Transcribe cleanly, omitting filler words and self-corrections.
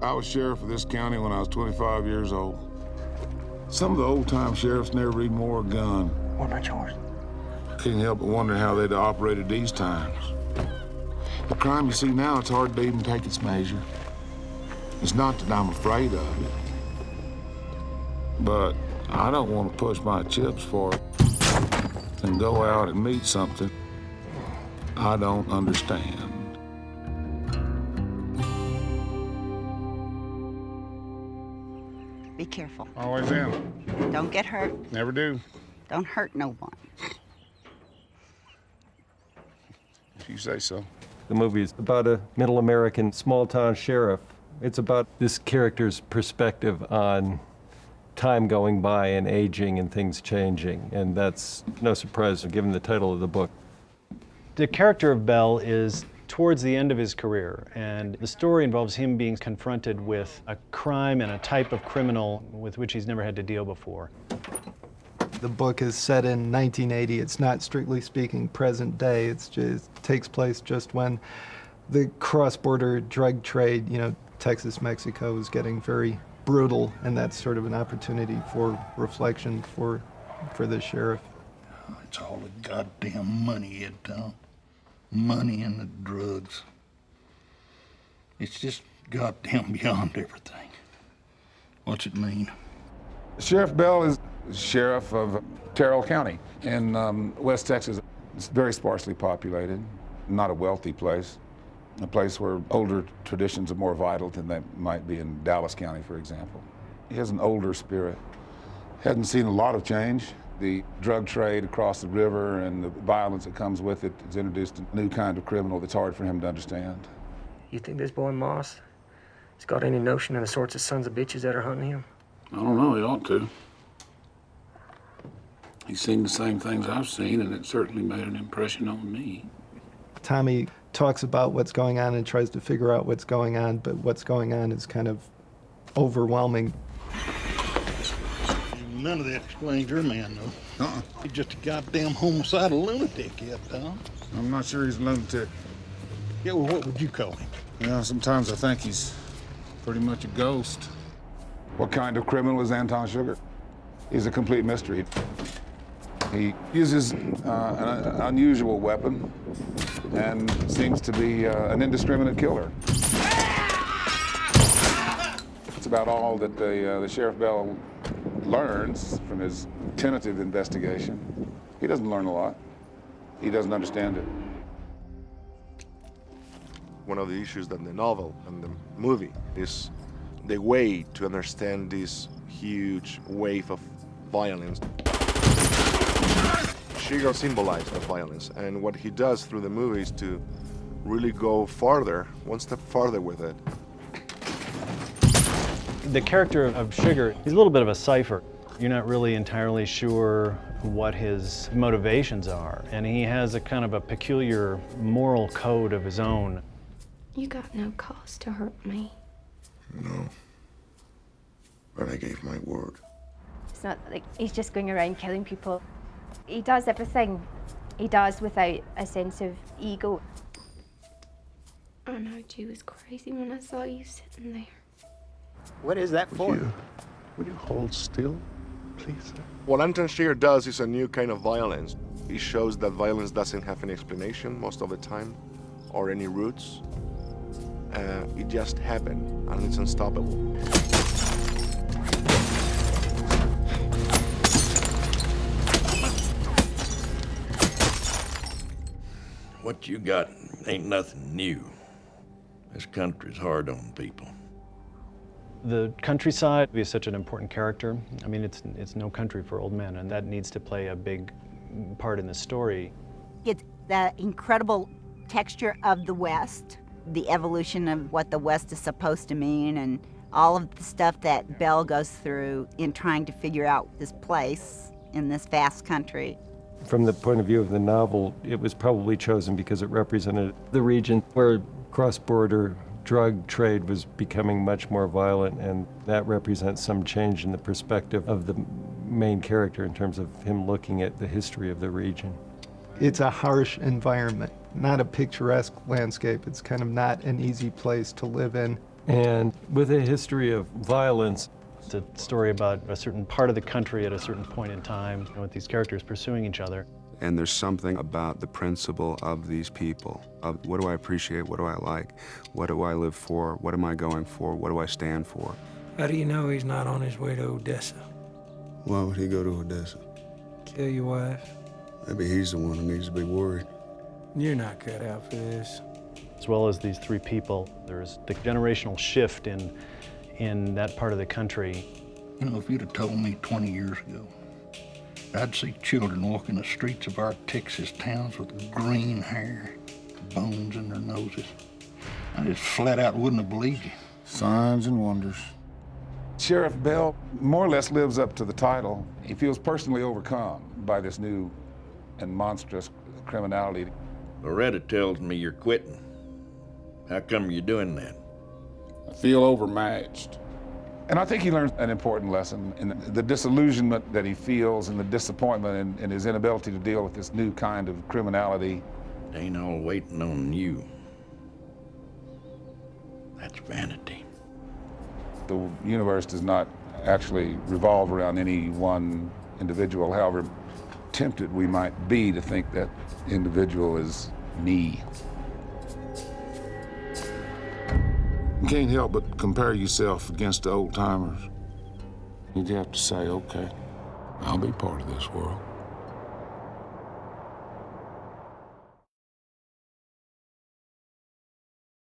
I was sheriff of this county when I was 25 years old. Some of the old-time sheriffs never even wore a gun. What about yours? Couldn't help but wonder how they'd operated these times. The crime you see now, it's hard to even take its measure. It's not that I'm afraid of it, but I don't want to push my chips for it and go out and meet something I don't understand. Be careful. Always am. Don't get hurt. Never do. Don't hurt no one. If you say so. The movie is about a middle American small-town sheriff. It's about this character's perspective on time going by and aging and things changing, and that's no surprise given the title of the book. The character of Bell is towards the end of his career, and the story involves him being confronted with a crime and a type of criminal with which he's never had to deal before. The book is set in 1980. It's not strictly speaking present day. It's just takes place just when the cross-border drug trade, Texas, Mexico is getting very brutal, and that's sort of an opportunity for reflection for the sheriff. It's all the goddamn money, Ed Tom. Money and the drugs. It's just goddamn beyond everything. What's it mean? Sheriff Bell is sheriff of Terrell County in West Texas. It's very sparsely populated, not a wealthy place, a place where older traditions are more vital than they might be in Dallas County, for example. He has an older spirit. Hadn't seen a lot of change. The drug trade across the river and the violence that comes with it has introduced a new kind of criminal that's hard for him to understand. You think this boy Moss has got any notion of the sorts of sons of bitches that are hunting him? I don't know, he ought to. He's seen the same things I've seen, and it certainly made an impression on me. Tommy talks about what's going on and tries to figure out what's going on, but what's going on is kind of overwhelming. None of that explains your man, though. He's just a goddamn homicidal lunatic, Ed Tom. I'm not sure he's a lunatic. Yeah, well, what would you call him? Yeah, sometimes I think he's pretty much a ghost. What kind of criminal is Anton Sugar? He's a complete mystery. He uses an unusual weapon and seems to be an indiscriminate killer. That's about all that the Sheriff Bell learns from his tentative investigation. He doesn't learn a lot. He doesn't understand it. One of the issues that the novel and the movie is the way to understand this huge wave of violence. Sugar symbolized the violence, and what he does through the movie is to really go farther, one step farther with it. The character of Sugar is a little bit of a cipher. You're not really entirely sure what his motivations are, and he has a kind of a peculiar moral code of his own. You got no cause to hurt me. No, but I gave my word. It's not like he's just going around killing people. He does everything he does without a sense of ego. I know you was crazy when I saw you sitting there. What is that for? Would you hold still, please, sir? What Anton Sugar does is a new kind of violence. He shows that violence doesn't have any explanation most of the time, or any roots. It just happened, and it's unstoppable. What you got ain't nothing new. This country's hard on people. The countryside is such an important character. I mean, it's no country for old men, and that needs to play a big part in the story. It's the incredible texture of the West, the evolution of what the West is supposed to mean, and all of the stuff that Bell goes through in trying to figure out this place in this vast country. From the point of view of the novel, it was probably chosen because it represented the region where cross-border drug trade was becoming much more violent, and that represents some change in the perspective of the main character in terms of him looking at the history of the region. It's a harsh environment, not a picturesque landscape. It's kind of not an easy place to live in. And with a history of violence, It's a story about a certain part of the country at a certain point in time, with these characters pursuing each other. And there's something about the principle of these people, of what do I appreciate, what do I like, what do I live for, what am I going for, what do I stand for. How do you know he's not on his way to Odessa? Why would he go to Odessa? Kill your wife? Maybe he's the one who needs to be worried. You're not cut out for this. As well as these three people, there's the generational shift in that part of the country. You know, if you'd have told me 20 years ago, I'd see children walking the streets of our Texas towns with green hair, bones in their noses, I just flat out wouldn't have believed you. Signs and wonders. Sheriff Bell more or less lives up to the title. He feels personally overcome by this new and monstrous criminality. Loretta tells me you're quitting. How come you're doing that? I feel overmatched. And I think he learns an important lesson in the disillusionment that he feels and the disappointment in his inability to deal with this new kind of criminality. Ain't all waiting on you. That's vanity. The universe does not actually revolve around any one individual, however tempted we might be to think that individual is me. You can't help but compare yourself against the old timers. You'd have to say, okay, I'll be part of this world.